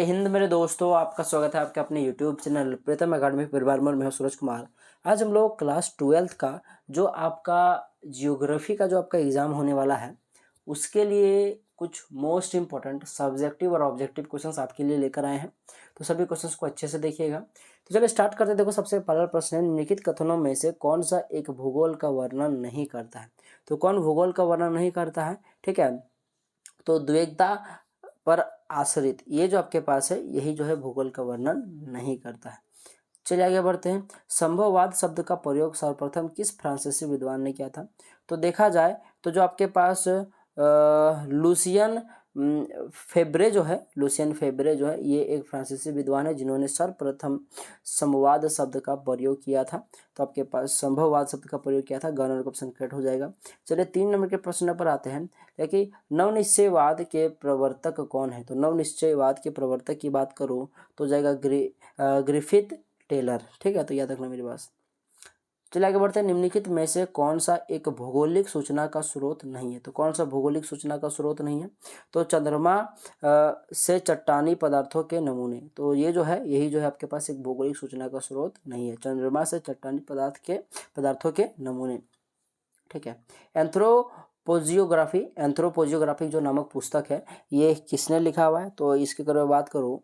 जय हिंद मेरे दोस्तों, आपका स्वागत है आपके अपने यूट्यूब चैनल प्रीतम अकाडमी परिवार में। मैं हूं सूरज कुमार। आज हम लोग क्लास 12th का जो आपका जियोग्राफी का जो आपका एग्ज़ाम होने वाला है उसके लिए कुछ मोस्ट इम्पॉर्टेंट सब्जेक्टिव और ऑब्जेक्टिव क्वेश्चंस आपके लिए लेकर आए हैं। तो सभी क्वेश्चंस को अच्छे से देखिएगा। तो चलिए स्टार्ट करते हैं। देखो, सबसे पहला प्रश्न है, निम्नलिखित कथनों में से कौन सा एक भूगोल का वर्णन नहीं करता है। तो कौन भूगोल का वर्णन नहीं करता है? ठीक है, तो द्विवेकता पर आश्रित ये जो आपके पास है यही जो है भूगोल का वर्णन नहीं करता है। चलिए आगे बढ़ते हैं। संभववाद शब्द का प्रयोग सर्वप्रथम किस फ्रांसीसी विद्वान ने किया था? तो देखा जाए तो जो आपके पास लुसियन फेब्रे जो है, लुसियन फेब्रे जो है ये एक फ्रांसीसी विद्वान है जिन्होंने सर्वप्रथम संभववाद शब्द का प्रयोग किया था। तो आपके पास संभववाद शब्द का प्रयोग किया था, ग नंबर का ऑप्शन करेक्ट हो जाएगा। चलिए 3 नंबर के प्रश्न पर आते हैं। देखिए, नवनिश्चयवाद के प्रवर्तक कौन है? तो नवनिश्चयवाद के प्रवर्तक की बात करूँ तो जाएगा ग्रिफिथ टेलर। ठीक है, तो याद रखना मेरी बात। चलिए आगे बढ़ते हैं। निम्नलिखित में से कौन सा एक भौगोलिक सूचना का स्रोत नहीं है? तो कौन सा भौगोलिक सूचना का स्रोत नहीं है? तो चंद्रमा से चट्टानी पदार्थों के नमूने। तो ये जो है यही जो है आपके पास एक भौगोलिक सूचना का स्रोत नहीं है, चंद्रमा से चट्टानी पदार्थों के नमूने। ठीक है। एंथ्रोपोजियोग्राफी जो नामक पुस्तक है ये किसने लिखा हुआ है? तो इसके अगर मैं बात करूँ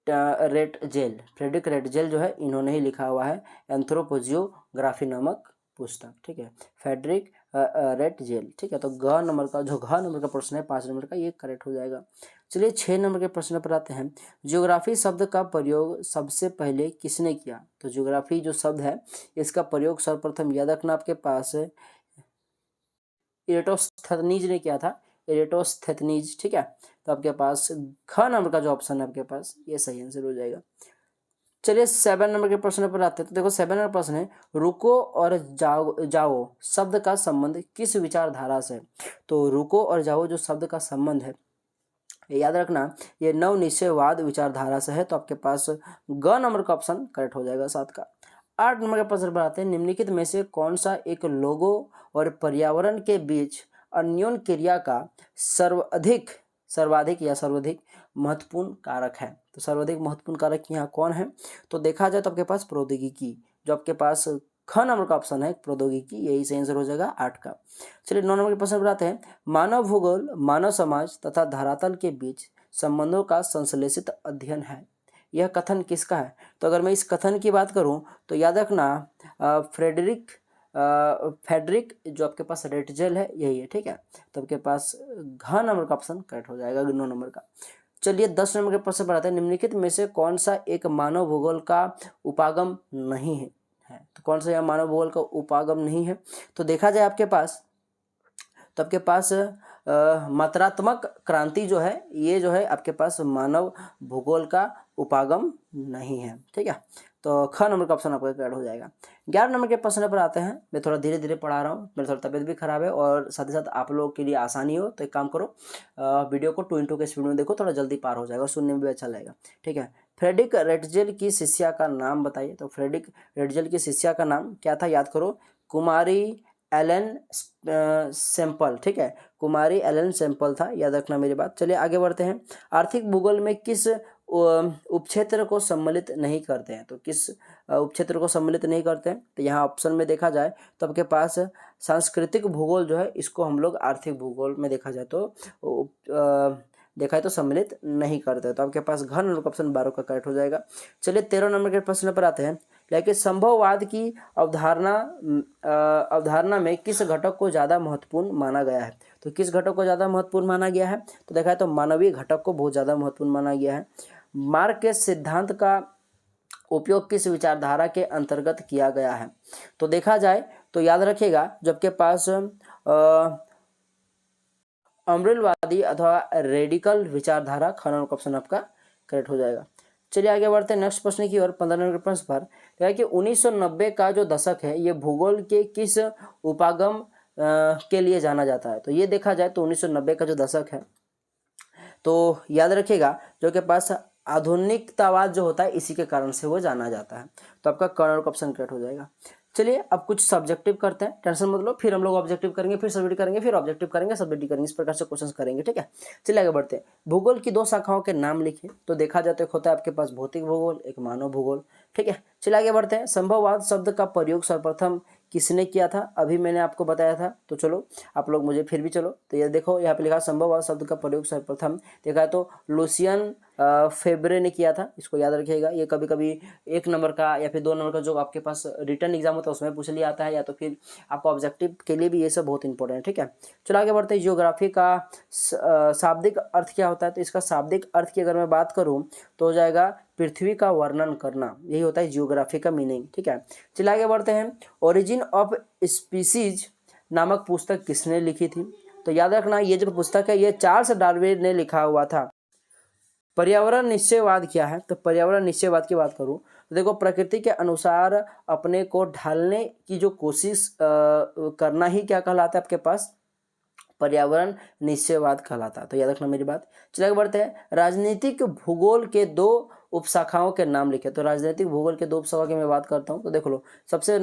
फ्रेडरिक रेटजेल जो है इन्होंने ही लिखा हुआ है एंथ्रोपोजियोग्राफी नामक पुस्तक। ठीक है, फ्रेडरिक रेटजेल। ठीक है, तो घ नंबर का प्रश्न है 5 नंबर का, ये करेक्ट हो जाएगा। चलिए 6 नंबर के प्रश्न पर आते हैं। ज्योग्राफी शब्द का प्रयोग सबसे पहले किसने किया? तो ज्योग्राफी जो शब्द है इसका प्रयोग सर्वप्रथम याद रखना आपके पास इरेटोस्थेनीज ने किया था, इरेटोस्थेनीज। ठीक है, तो आपके पास ख नंबर का जो ऑप्शन है आपके पास ये सही आंसर हो जाएगा। चलिए 7 नंबर के प्रश्न पर आते हैं। तो देखो 7 नंबर प्रश्न है, रुको और जाओ शब्द का संबंध किस विचारधारा से? तो रुको और जाओ जो शब्द का संबंध है याद रखना ये नवनिश्चयवाद विचारधारा से है। तो आपके पास ग नंबर का ऑप्शन करेक्ट हो जाएगा 7 का। 8 नंबर के प्रश्न पर आते हैं। निम्नलिखित में से कौन सा एक लोगों और पर्यावरण के बीच अन्योन्य क्रिया का सर्वाधिक महत्वपूर्ण कारक है? तो सर्वाधिक महत्वपूर्ण कारक यहाँ कौन है? तो देखा जाए तो आपके पास प्रौद्योगिकी, जो आपके पास ख नंबर का ऑप्शन है प्रौद्योगिकी, यही सही आंसर हो जाएगा 8 का। चलिए 9 नंबर के प्रश्न पर आते हैं। मानव भूगोल मानव समाज तथा धरातल के बीच संबंधों का संश्लेषित अध्ययन है। यह कथन किसका है? तो अगर मैं इस कथन की बात करूं तो याद रखना फेडरिक जो आपके पास रेटजेल है यही है। ठीक है, तो आपके पास घ नंबर का ऑप्शन करेक्ट हो जाएगा 9 नंबर का। चलिए 10 नंबर के प्रश्न पर आते हैं। निम्नलिखित में से कौन सा एक मानव भूगोल का उपागम नहीं है? तो कौन सा यह मानव भूगोल का उपागम नहीं है? तो देखा जाए आपके पास तो आपके पास मात्रात्मक क्रांति जो है ये जो है आपके पास मानव भूगोल का उपागम नहीं है। ठीक है, तो ख नंबर का ऑप्शन आपका करेक्ट हो जाएगा। 11 नंबर के प्रश्न पर आते हैं। मैं थोड़ा धीरे धीरे पढ़ा रहा हूँ, मेरी थोड़ा तबीयत भी खराब है और साथ ही साथ आप लोगों के लिए आसानी हो तो एक काम करो, वीडियो को 2x2 के स्पीड में देखो, थोड़ा जल्दी पार हो जाएगा और सुनने में भी अच्छा लगेगा। ठीक है, फ्रेडरिक रेटजेल की शिष्या का नाम बताइए। तो फ्रेडरिक रेटजेल की शिष्या का नाम क्या था? याद करो, कुमारी एलन सैंपल। ठीक है, कुमारी एलन सैंपल था, याद रखना मेरी बात। चलिए आगे बढ़ते हैं। आर्थिक भूगोल में किस उपक्षेत्र को सम्मिलित नहीं करते हैं? तो किस उपक्षेत्र को सम्मिलित नहीं करते हैं? तो यहाँ ऑप्शन में देखा जाए तो आपके पास सांस्कृतिक भूगोल जो है इसको हम लोग आर्थिक भूगोल में देखा जाए तो देखा है तो सम्मिलित नहीं करते। तो आपके पास घ नंबर का ऑप्शन 12 का करेक्ट हो जाएगा। चलिए 13 नंबर के प्रश्न पर आते हैं। लेकिन संभववाद की अवधारणा में किस घटक को ज़्यादा महत्वपूर्ण माना गया है? तो किस घटक को ज़्यादा महत्वपूर्ण माना गया है? तो देखा है तो मानवीय घटक को बहुत ज़्यादा महत्वपूर्ण माना गया है। मार्क के सिद्धांत का उपयोग किस विचारधारा के अंतर्गत किया गया है? तो देखा जाए तो याद रखिएगा जब के पास अमरूलवादी अथवा रेडिकल विचारधारा, ख नंबर का ऑप्शन आपका करेक्ट हो जाएगा। चलिए आगे बढ़ते हैं नेक्स्ट प्रश्न की ओर। 15 नंबर के प्रश्न पर क्या कि 1990 का जो दशक है ये भूगोल के किस उपागम के लिए जाना जाता है? तो ये देखा जाए तो 1990 का जो दशक है तो याद रखिएगा जो के पास आधुनिकतावाद जो होता है इसी के कारण से वो जाना जाता है। तो आपका क नंबर का ऑप्शन करेक्ट हो जाएगा। चलिए अब कुछ सब्जेक्टिव करते हैं, टेंशन मत लो, फिर हम लोग ऑब्जेक्टिव करेंगे, फिर सब्जेक्टिव करेंगे, फिर ऑब्जेक्टिव करेंगे, सब्जेक्टिव करेंगे, इस प्रकार से क्वेश्चंस करेंगे, ठीक है। चलिए आगे बढ़ते हैं। भूगोल की दो शाखाओं के नाम लिखिए। तो देखा जाए तो एक होता है आपके पास भौतिक भूगोल, एक मानव भूगोल, ठीक है। चलिए आगे बढ़ते हैं। संभववाद शब्द का प्रयोग सर्वप्रथम किसने किया था? अभी मैंने आपको बताया था, तो चलो आप लोग मुझे फिर भी चलो, तो ये देखो यहाँ पे लिखा संभववाद शब्द का प्रयोग सर्वप्रथम देखा है तो लुसियन फेब्रे ने किया था। इसको याद रखिएगा, ये कभी कभी 1 नंबर का या फिर 2 नंबर का जो आपके पास रिटर्न एग्जाम होता है उसमें पूछ लिया आता है, या तो फिर आपको ऑब्जेक्टिव के लिए भी ये सब बहुत इंपॉर्टेंट है, ठीक है। चलो आगे बढ़ते हैं। जियोग्राफी का शाब्दिक अर्थ क्या होता है? तो इसका शाब्दिक अर्थ की अगर मैं बात करूँ तो हो जाएगा पृथ्वी का वर्णन करना, यही होता है जियोग्राफी का मीनिंग, ठीक है। चलिए आगे बढ़ते हैं। ओरिजिन ऑफ स्पीसीज नामक पुस्तक किसने लिखी थी? तो याद रखना ये जो पुस्तक है ये चार्ल्स डार्विन ने लिखा हुआ था। पर्यावरण निश्चयवाद क्या है? तो पर्यावरण निश्चयवाद की बात करूं तो देखो, प्रकृति के अनुसार अपने को ढालने की जो कोशिश करना ही क्या कहलाता है आपके पास? पर्यावरण निश्चयवाद कहलाता है। तो याद रखना मेरी बात। चलिए बढ़ते हैं। राजनीतिक भूगोल के 2 उपशाखाओं के नाम लिखे। तो राजनीतिक भूगोल के 2 उपशाखा की मैं बात करता हूँ, तो देख लो, सबसे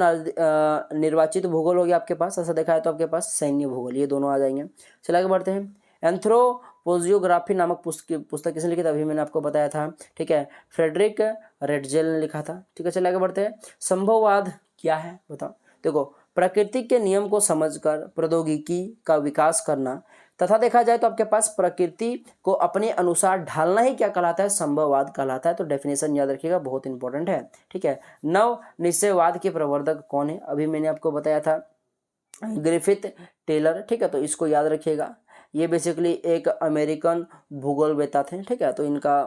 निर्वाचित भूगोल हो गया आपके पास, ऐसा देखा है तो आपके पास सैन्य भूगोल, ये दोनों आ जाएंगे। चलिए आगे बढ़ते हैं। एंथ्रोपोजियोग्राफी नामक पुस्तक किसने लिखी था? अभी मैंने आपको बताया था, ठीक है, फ्रेडरिक रेडजेल ने लिखा था, ठीक है। चलिए आगे बढ़ते हैं। संभववाद क्या है बताओ? देखो, प्रकृति के नियम को समझकर प्रौद्योगिकी का विकास करना तथा देखा जाए तो आपके पास प्रकृति को अपने अनुसार ढालना ही क्या कहलाता है? संभववाद कहलाता है। तो डेफिनेशन याद रखिएगा, बहुत इंपॉर्टेंट है, ठीक है। नव निश्चयवाद के प्रवर्तक कौन है? अभी मैंने आपको बताया था ग्रिफिथ टेलर, ठीक है। तो इसको याद रखिएगा, ये बेसिकली एक अमेरिकन भूगोलवेत्ता थे, ठीक है। तो इनका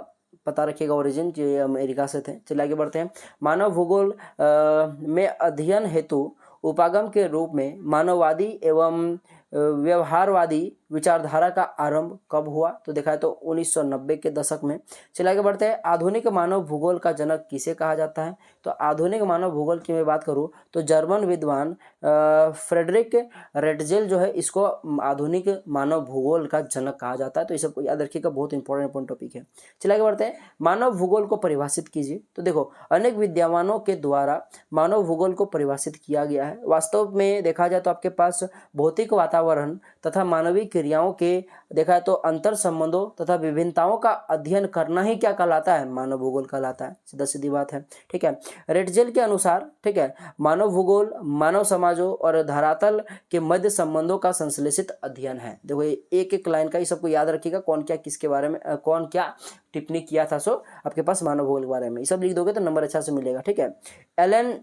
पता रखिएगा ओरिजिन, जो ये अमेरिका से थे। चलिए आगे बढ़ते हैं। मानव भूगोल में अध्ययन हेतु उपागम के रूप में मानववादी एवं व्यवहारवादी विचारधारा का आरंभ कब हुआ? तो देखा है तो 1990 के दशक में। चलिए आगे बढ़ते हैं। आधुनिक मानव भूगोल का जनक किसे कहा जाता है? तो आधुनिक मानव भूगोल की मैं बात करूं तो जर्मन विद्वान फ्रेडरिक रेडजेल जो है, इसको आधुनिक मानव भूगोल का जनक कहा जाता है। तो ये सबको याद रखिएगा, बहुत इंपॉर्टेंट टॉपिक है। चलिए आगे बढ़ते हैं। मानव भूगोल को परिभाषित कीजिए। तो देखो, अनेक विद्वानों के द्वारा मानव भूगोल को परिभाषित किया गया है। वास्तव में देखा जाए तो आपके पास भौतिक वातावरण तथा मानवीय क्रियाओं के देखा है तो अंतर संबंधों तथा विभिन्नताओं का अध्ययन करना ही क्या कहलाता है? मानव भूगोल कहलाता है। सीधा सीधी बात है, ठीक है। रेडजेल के अनुसार, ठीक है, मानव भूगोल मानव समाजों और धरातल के मध्य संबंधों का संश्लेषित अध्ययन है। देखो, ये एक एक लाइन का ही सबको याद रखिएगा, कौन क्या किसके बारे में कौन क्या टिप्पणी किया था। सो आपके पास मानव भूगोल के बारे में ये सब लिख दोगे तो नंबर अच्छा से मिलेगा, ठीक है। एलन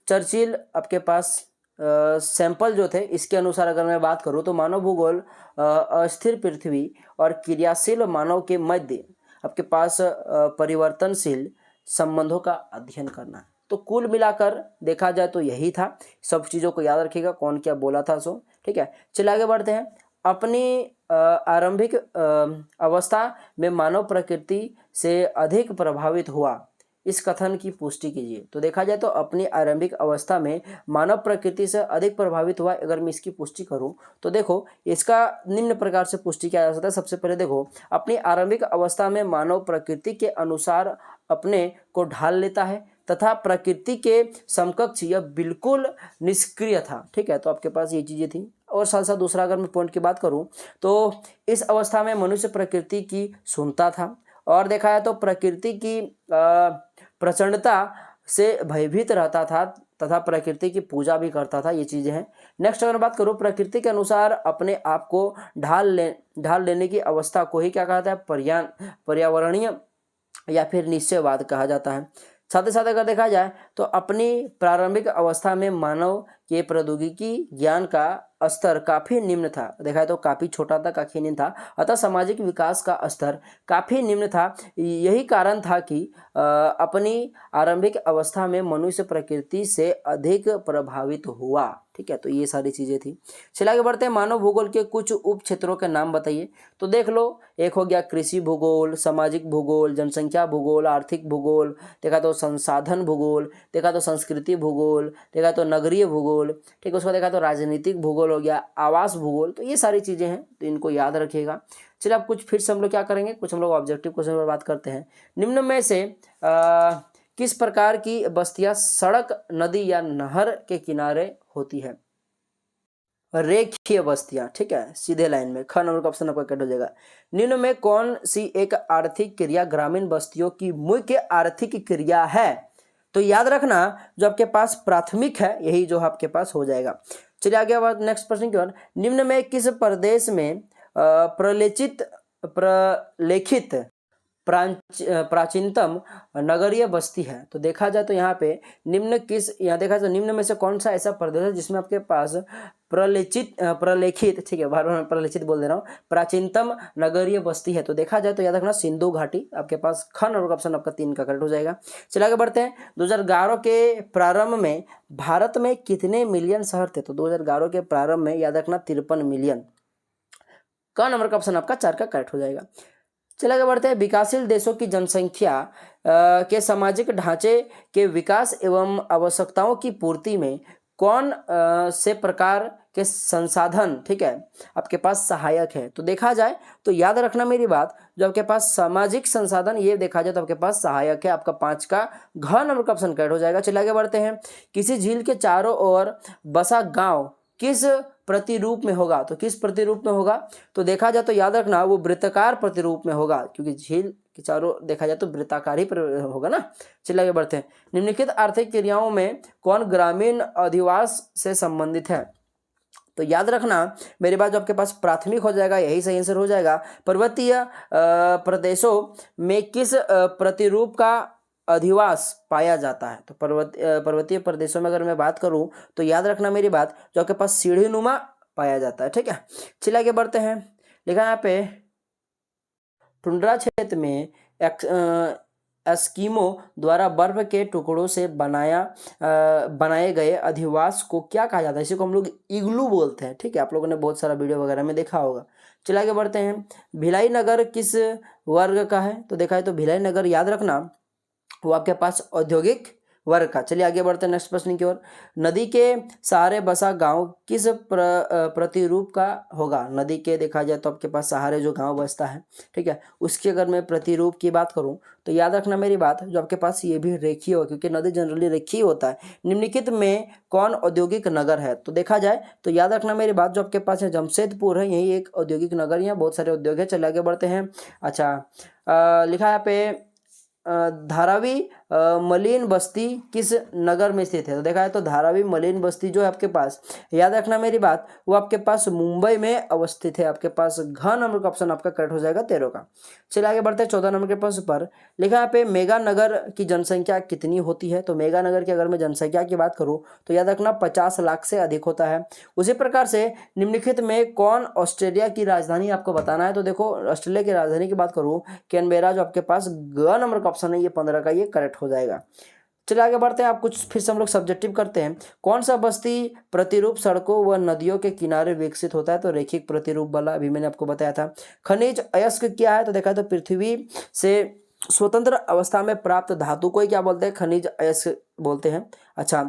चर्चिल आपके पास सैंपल जो थे, इसके अनुसार अगर मैं बात करूं तो मानव भूगोल अस्थिर पृथ्वी और क्रियाशील मानव के मध्य आपके पास परिवर्तनशील संबंधों का अध्ययन करना है। तो कुल मिलाकर देखा जाए तो यही था। सब चीज़ों को याद रखिएगा, कौन क्या बोला था सो, ठीक है। चलिए आगे बढ़ते हैं। अपनी आरंभिक अवस्था में मानव प्रकृति से अधिक प्रभावित हुआ, इस कथन की पुष्टि कीजिए। तो देखा जाए तो अपनी आरंभिक अवस्था में मानव प्रकृति से अधिक प्रभावित हुआ, अगर मैं इसकी पुष्टि करूं तो देखो, इसका निम्न प्रकार से पुष्टि किया जा सकता है। सबसे पहले देखो, अपनी आरंभिक अवस्था में मानव प्रकृति के अनुसार अपने को ढाल लेता है तथा प्रकृति के समकक्ष यह बिल्कुल निष्क्रिय था, ठीक है। तो आपके पास ये चीजें थी। और साथ साथ दूसरा अगर मैं पॉइंट की बात करूं तो इस अवस्था में मनुष्य प्रकृति की सुनता था और देखा है तो प्रकृति की प्रचंडता से भयभीत रहता था तथा प्रकृति की पूजा भी करता था। ये चीजें हैं। नेक्स्ट अगर बात करूं, प्रकृति के अनुसार अपने आप को ढाल लेने की अवस्था को ही क्या कहता है? पर्यावरणीय या फिर निश्चयवाद कहा जाता है। साथ ही साथ अगर देखा जाए तो अपनी प्रारंभिक अवस्था में मानव के प्रौद्योगिकी ज्ञान का स्तर काफी निम्न था। देखा है तो काफी छोटा था, काफी निम्न था। अतः सामाजिक विकास का स्तर काफी निम्न था। यही कारण था कि अपनी आरंभिक अवस्था में मनुष्य प्रकृति से अधिक प्रभावित हुआ, ठीक है। तो ये सारी चीजें थी। चलिए आगे बढ़ते हैं। मानव भूगोल के कुछ उप क्षेत्रों के नाम बताइए। तो देख लो, एक हो गया कृषि भूगोल, सामाजिक भूगोल, जनसंख्या भूगोल, आर्थिक भूगोल, देखा तो संसाधन भूगोल, देखा तो संस्कृति भूगोल, देखा तो नगरीय भूगोल, ठीक है। उसको देखा तो राजनीतिक भूगोल हो गया, आवास भूगोल। तो ये सारी चीजें हैं, तो इनको याद रखिएगा। चलिए अब कुछ फिर से हम लोग क्या करेंगे, कुछ हम लोग ऑब्जेक्टिव क्वेश्चन पर बात करते हैं। निम्न में से किस प्रकार की बस्तियां सड़क, नदी या नहर के किनारे होती है? रेखीय बस्तियां, ठीक है, सीधे लाइन में। ख नंबर का ऑप्शन आपका कट हो जाएगा। निम्न में कौन सी एक आर्थिक क्रिया ग्रामीण बस्तियों की मुख्य आर्थिक क्रिया है? तो याद रखना, जो आपके पास प्राथमिक है यही जो आपके पास हो जाएगा। चलिए आगे बात नेक्स्ट प्रश्न की ओर। निम्न में किस प्रदेश में प्रलेखित प्राचीनतम नगरीय बस्ती है? तो देखा जाए तो यहाँ पे यहाँ देखा जाए तो निम्न में से कौन सा ऐसा प्रदेश है जिसमें आपके पास प्रलेखित, ठीक है, बार बार प्रलेखित बोल दे रहा हूँ, प्राचीनतम नगरीय बस्ती है? तो देखा जाए तो याद रखना सिंधु घाटी आपके पास। ख नंबर का ऑप्शन आपका 3 का करेक्ट हो जाएगा। चलिए आगे बढ़ते हैं। 2011 के प्रारंभ में भारत में कितने मिलियन शहर थे? तो 2011 के प्रारंभ में याद रखना 53 मिलियन। क नंबर का ऑप्शन आपका 4 का करेक्ट हो जाएगा। चलिए आगे बढ़ते हैं। विकासशील देशों की जनसंख्या के सामाजिक ढांचे के विकास एवं आवश्यकताओं की पूर्ति में कौन से प्रकार के संसाधन, ठीक है, आपके पास सहायक है? तो देखा जाए तो याद रखना मेरी बात, जो आपके पास सामाजिक संसाधन ये देखा जाए तो आपके पास सहायक है। आपका 5 का घ नंबर का ऑप्शन करेक्ट हो जाएगा। चलिए आगे बढ़ते हैं। किसी झील के चारों ओर बसा गांव किस प्रतिरूप में होगा? तो किस प्रतिरूप में होगा? तो देखा जाए तो याद रखना वो वृत्ताकार प्रतिरूप में होगा, क्योंकि झील के चारों देखा जाए तो वृत्ताकार ही होगा ना। चलिए आगे बढ़ते हैं। निम्नलिखित आर्थिक क्रियाओं में कौन ग्रामीण अधिवास से संबंधित है? तो याद रखना मेरी बात, जो आपके पास प्राथमिक हो जाएगा यही सही आंसर हो जाएगा। पर्वतीय प्रदेशों में किस प्रतिरूप का अधिवास पाया जाता है? तो पर्वतीय प्रदेशों में अगर मैं बात करूं तो याद रखना मेरी बात, जो आपके पास सीढ़ी नुमा पाया जाता है, ठीक है। चलिए आगे बढ़ते हैं। लिखा यहाँ पे टुंड्रा क्षेत्र में एस्किमो द्वारा बर्फ के टुकड़ों से बनाए गए अधिवास को क्या कहा जाता है? इसी को हम लोग इग्लू बोलते हैं, ठीक है। आप लोगों ने बहुत सारा वीडियो वगैरह में देखा होगा। चलिए आगे बढ़ते हैं। भिलाई नगर किस वर्ग का है? तो देखा है तो भिलाई नगर याद रखना वो आपके पास औद्योगिक वर्ग का। चलिए आगे बढ़ते हैं नेक्स्ट प्रश्न की ओर। नदी के सहारे बसा गांव किस प्रतिरूप का होगा? नदी के देखा जाए तो आपके पास सहारे जो गांव बसता है, ठीक है, उसकी अगर मैं प्रतिरूप की बात करूं तो याद रखना मेरी बात, जो आपके पास ये भी रेखीय हो, क्योंकि नदी जनरली रेखीय होता है। निम्नलिखित में कौन औद्योगिक नगर है? तो देखा जाए तो याद रखना मेरी बात, जो आपके पास है जमशेदपुर है, यही एक औद्योगिक नगर, यहाँ बहुत सारे उद्योग है। चलिए आगे बढ़ते हैं। अच्छा लिखा है यहाँ पे धारावी मलिन बस्ती किस नगर में स्थित है? तो देखा है तो धारावी मलिन बस्ती जो है आपके पास, याद रखना मेरी बात, वो आपके पास मुंबई में अवस्थित है। आपके पास घ नंबर का ऑप्शन आपका करेक्ट हो जाएगा 13 का। चलिए आगे बढ़ते हैं 14 नंबर के प्रश्न पर। लिखा यहाँ पे मेगा नगर की जनसंख्या कितनी होती है? तो मेगा नगर की अगर मैं जनसंख्या की बात करूँ तो याद रखना 50 लाख से अधिक होता है। उसी प्रकार से निम्नलिखित में कौन ऑस्ट्रेलिया की राजधानी आपको बताना है? तो देखो ऑस्ट्रेलिया की राजधानी की बात करूँ कैनबेरा, जो आपके पास ग नंबर का ऑप्शन है ये 15 का, ये करेक्ट हो जाएगा। चलिए आगे बढ़ते हैं। आप कुछ फिर से हम लोग सब्जेक्टिव करते हैं। कौन सा बस्ती प्रतिरूप सड़कों व नदियों के किनारे विकसित होता है? तो रैखिक प्रतिरूप वाला अभी मैंने आपको बताया था। खनिज अयस्क क्या है? तो देखा तो पृथ्वी से स्वतंत्र अवस्था में प्राप्त धातु को ही क्या बोलते हैं? खनिज अयस्क बोलते हैं। अच्छा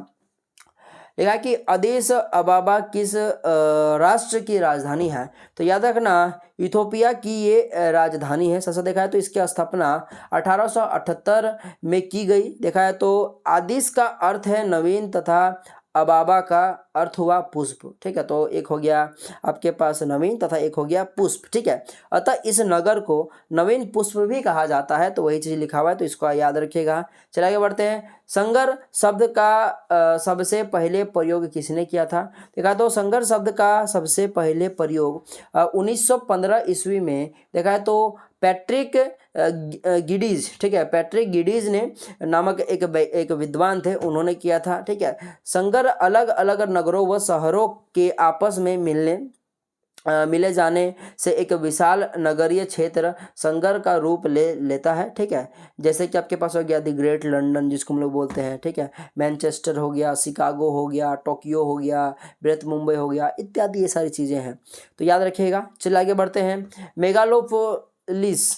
लिखा कि अदीस अबाबा किस राष्ट्र की राजधानी है? तो याद रखना इथोपिया की ये राजधानी है। सच देखा है तो इसकी स्थापना 1878 में की गई। देखा है तो आदिस का अर्थ है नवीन तथा अबाबा का अर्थ हुआ पुष्प, ठीक है। तो एक हो गया आपके पास नवीन तथा एक हो गया पुष्प, ठीक है। अतः इस नगर को नवीन पुष्प भी कहा जाता है, तो वही चीज लिखा हुआ है, तो इसको याद रखिएगा। चलिए आगे बढ़ते हैं। संगर शब्द का सबसे पहले प्रयोग किसने किया था? देखा तो संगर शब्द का सबसे पहले प्रयोग 1915 ईस्वी में देखा है तो पैट्रिक गिडीज, ठीक है, पैट्रिक गिडीज ने नामक एक विद्वान थे, उन्होंने किया था, ठीक है। संगर अलग अलग नगरों व शहरों के आपस में मिले जाने से एक विशाल नगरीय क्षेत्र संगर का रूप लेता है, ठीक है। जैसे कि आपके पास हो गया द ग्रेट लंदन जिसको हम लोग बोलते हैं, ठीक है, मैनचेस्टर हो गया, शिकागो हो गया, टोक्यो हो गया, बृहत मुंबई हो गया, इत्यादि ये सारी चीज़ें हैं, तो याद रखिएगा। चलिए आगे बढ़ते हैं। मेगालोपोलिस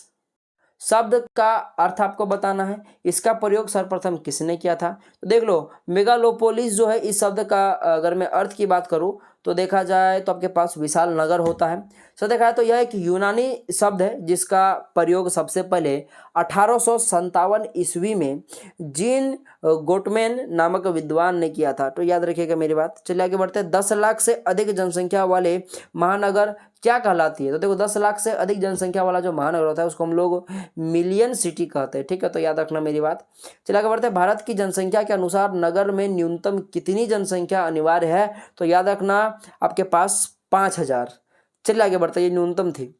शब्द का अर्थ आपको बताना है। इसका प्रयोग सर्वप्रथम किसने किया था? तो देख लो मेगालोपोलिस जो है, इस शब्द का अगर मैं अर्थ की बात करूं तो देखा जाए तो आपके पास विशाल नगर होता है। सो देखा जाए तो यह एक यूनानी शब्द है जिसका प्रयोग सबसे पहले 1857 ईस्वी में जीन गोटमैन नामक विद्वान ने किया था। तो याद रखिएगा मेरी बात। चलिए आगे बढ़ते हैं। 10 लाख से अधिक जनसंख्या वाले महानगर क्या कहलाती है? तो देखो 10 लाख से अधिक जनसंख्या वाला जो महानगर होता है उसको हम लोग मिलियन सिटी कहते हैं, ठीक है। तो याद रखना मेरी बात। चलिए आगे बढ़ते हैं। भारत की जनसंख्या के अनुसार नगर में न्यूनतम कितनी जनसंख्या अनिवार्य है? तो याद रखना आपके पास 5000। चलिए आगे बढ़ते हैं, ये न्यूनतम थी।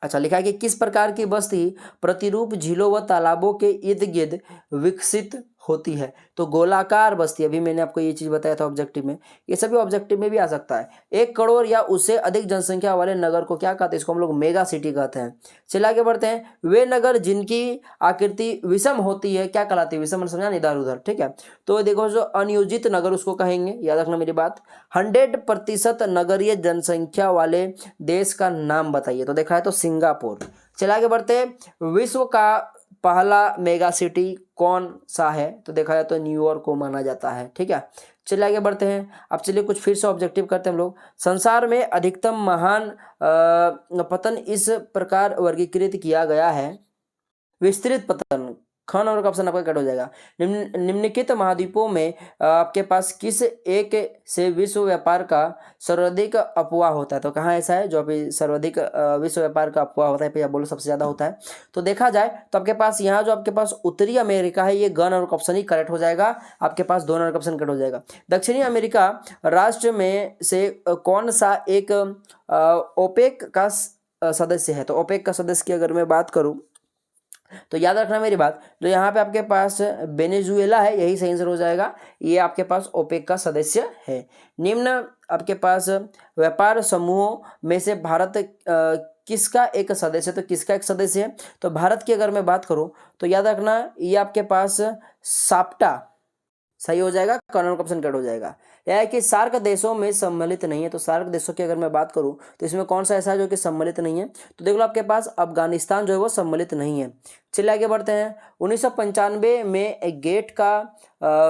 अच्छा, लिखा है कि किस प्रकार की बस्ती प्रतिरूप झीलों व तालाबों के इर्द गिर्द विकसित होती है? तो गोलाकार बस्ती। अभी मैंने आपको ये चीज बताया था ऑब्जेक्टिव में, ये सभी ऑब्जेक्टिव में भी आ सकता है। 1 करोड़ या उससे अधिक जनसंख्या वाले नगर को क्या कहते हैं? इसको हम लोग मेगा सिटी कहते हैं। चलिए आगे बढ़ते हैं। वे नगर जिनकी आकृति विषम होती है क्या कहलाती है? विषम समझा, इधर उधर, ठीक है। तो देखो जो अनियोजित नगर उसको कहेंगे, याद रखना मेरी बात। 100% नगरीय जनसंख्या वाले देश का नाम बताइए। तो देखा है तो सिंगापुर। चलिए आगे बढ़ते हैं। विश्व का पहला मेगा सिटी कौन सा है? तो देखा जाए तो न्यूयॉर्क को माना जाता है, ठीक है। चलिए आगे बढ़ते हैं। अब चलिए कुछ फिर से ऑब्जेक्टिव करते हैं हम लोग। संसार में अधिकतम महान पतन इस प्रकार वर्गीकृत किया गया है। विस्तृत पतन, ख नंबर का ऑप्शन आपका कट हो जाएगा। निम्नलिखित महाद्वीपों में आपके पास किस एक से विश्व व्यापार का सर्वाधिक अफवाह होता है? तो कहाँ ऐसा है जो अभी सर्वाधिक विश्व व्यापार का अफवाह होता है, या बोलो सबसे ज्यादा होता है? तो देखा जाए तो आपके पास यहाँ जो आपके पास उत्तरी अमेरिका है, ये ग नंबर का ऑप्शन ही करेक्ट हो जाएगा। आपके पास 2 नंबर का ऑप्शन कट हो जाएगा। दक्षिणी अमेरिका राष्ट्र में से कौन सा एक ओपेक का सदस्य है? तो ओपेक का सदस्य की अगर मैं बात करूं तो याद रखना मेरी बात, जो यहाँ पे आपके पास वेनेजुएला है, यही सही आंसर हो जाएगा। ये आपके पास ओपेक का सदस्य है। निम्न आपके पास व्यापार समूहों में से भारत किसका एक सदस्य है? तो किसका एक सदस्य है? तो भारत की अगर मैं बात करूं तो याद रखना ये आपके पास साप्टा सही हो जाएगा, कॉर्नर का ऑप्शन कट हो जाएगा। यह है कि सार्क देशों में सम्मिलित नहीं है। तो सार्क देशों की अगर मैं बात करूं तो इसमें कौन सा ऐसा है जो कि सम्मिलित नहीं है? तो देख लो आपके पास अफगानिस्तान जो है वो सम्मिलित नहीं है। चलिए आगे बढ़ते हैं। 1995 में गेट का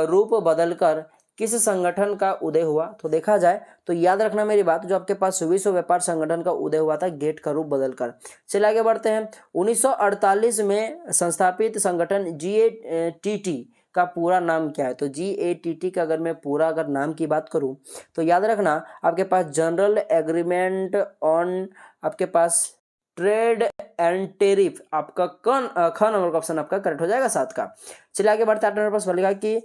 रूप बदलकर किस संगठन का उदय हुआ? तो देखा जाए तो याद रखना मेरी बात, जो आपके पास विश्व व्यापार संगठन का उदय हुआ था गेट का रूप बदलकर। चलिए आगे बढ़ते हैं। 1948 में संस्थापित संगठन GATT का पूरा नाम क्या है? तो GATT का अगर मैं पूरा अगर नाम की बात करूं तो याद रखना आपके पास जनरल एग्रीमेंट ऑन आपके पास ट्रेड एंड टेरिफ, आपका ख नंबर का ऑप्शन आपका करेक्ट हो जाएगा 7 का। चलिए आगे बढ़ते हैं। 8 नंबर पर लिखा कि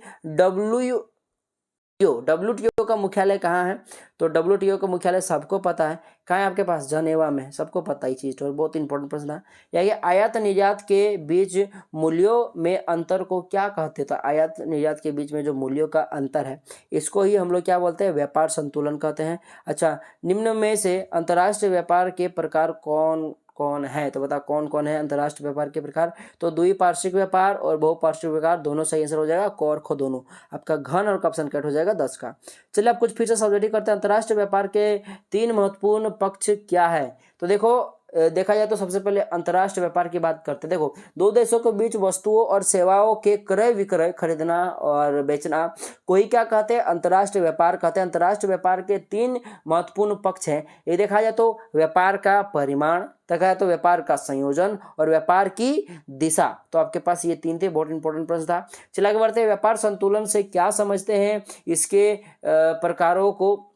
WTO का मुख्यालय कहाँ है? तो WTO का मुख्यालय सबको पता है कहाँ है, आपके पास जनेवा में, सबको पता ही चीज। तो बहुत इंपॉर्टेंट प्रश्न है। या ये आयात निर्यात के बीच मूल्यों में अंतर को क्या कहते हैं? तो आयात निर्यात के बीच में जो मूल्यों का अंतर है इसको ही हम लोग क्या बोलते हैं? व्यापार संतुलन कहते हैं। अच्छा, निम्न में से अंतर्राष्ट्रीय व्यापार के प्रकार कौन कौन है? तो बता कौन कौन है अंतर्राष्ट्रीय व्यापार के प्रकार? तो द्विपार्श्विक व्यापार और बहुपार्श्विक व्यापार दोनों सही आंसर हो जाएगा। क और ख दोनों आपका घन और ऑप्शन कट हो जाएगा 10 का। चलिए अब कुछ फिर से सब्जेक्टिव करते हैं। अंतर्राष्ट्रीय व्यापार के 3 महत्वपूर्ण पक्ष क्या है? तो देखो देखा जाए तो सबसे पहले अंतर्राष्ट्रीय व्यापार की बात करते हैं। देखो, दो देशों के बीच वस्तुओं और सेवाओं के क्रय विक्रय, खरीदना और बेचना को ही क्या कहते हैं? अंतर्राष्ट्रीय व्यापार कहते हैं। अंतर्राष्ट्रीय व्यापार के 3 महत्वपूर्ण पक्ष हैं। ये देखा जाए तो व्यापार का परिमाण, देखा जाए तो व्यापार का संयोजन और व्यापार की दिशा। तो आपके पास ये 3 थे, बहुत इंपॉर्टेंट प्रश्न था। चलिए आगे बढ़ते हैं। व्यापार संतुलन से क्या समझते हैं? इसके प्रकारों को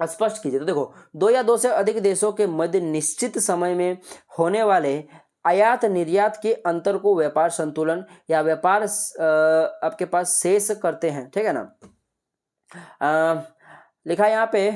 स्पष्ट कीजिए। तो देखो, 2 या 2 से अधिक देशों के मध्य निश्चित समय में होने वाले आयात निर्यात के अंतर को व्यापार संतुलन या व्यापार आपके पास शेष करते हैं, ठीक है ना। लिखा यहाँ पे,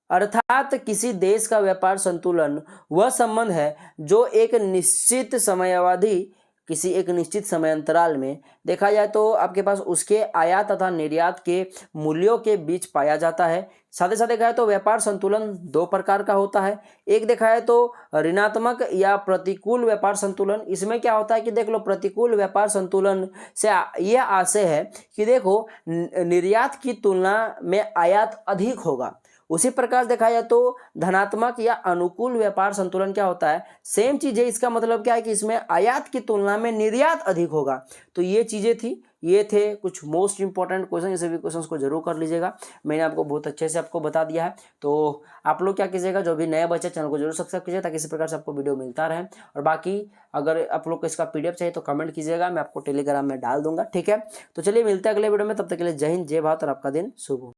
अर्थात किसी देश का व्यापार संतुलन वह संबंध है जो एक निश्चित समयावधि, किसी एक निश्चित समय अंतराल में देखा जाए तो आपके पास उसके आयात तथा निर्यात के मूल्यों के बीच पाया जाता है। साथ ही साथ देखा है तो व्यापार संतुलन 2 प्रकार का होता है। एक देखा है तो ऋणात्मक या प्रतिकूल व्यापार संतुलन। इसमें क्या होता है कि देख लो, प्रतिकूल व्यापार संतुलन से यह आशय है कि देखो निर्यात की तुलना में आयात अधिक होगा। उसी प्रकार देखा जाए तो धनात्मक या अनुकूल व्यापार संतुलन क्या होता है? सेम चीज है। इसका मतलब क्या है कि इसमें आयात की तुलना में निर्यात अधिक होगा। तो ये चीजें थी, ये थे कुछ मोस्ट इंपॉर्टेंट क्वेश्चन, ये सभी क्वेश्चंस को जरूर कर लीजिएगा। मैंने आपको बहुत अच्छे से आपको बता दिया है। तो आप लोग क्या कीजिएगा, जो भी नए बच्चे चैनल को जरूर सब्सक्राइब कीजिए ताकि इसी प्रकार से आपको वीडियो मिलता रहे। और बाकी अगर आप लोग को इसका पीडीएफ चाहिए तो कमेंट कीजिएगा, मैं आपको टेलीग्राम में डाल दूंगा, ठीक है। तो चलिए मिलते हैं अगले वीडियो में, तब तक के लिए जय हिंद, जय भारत और आपका दिन शुभ हो।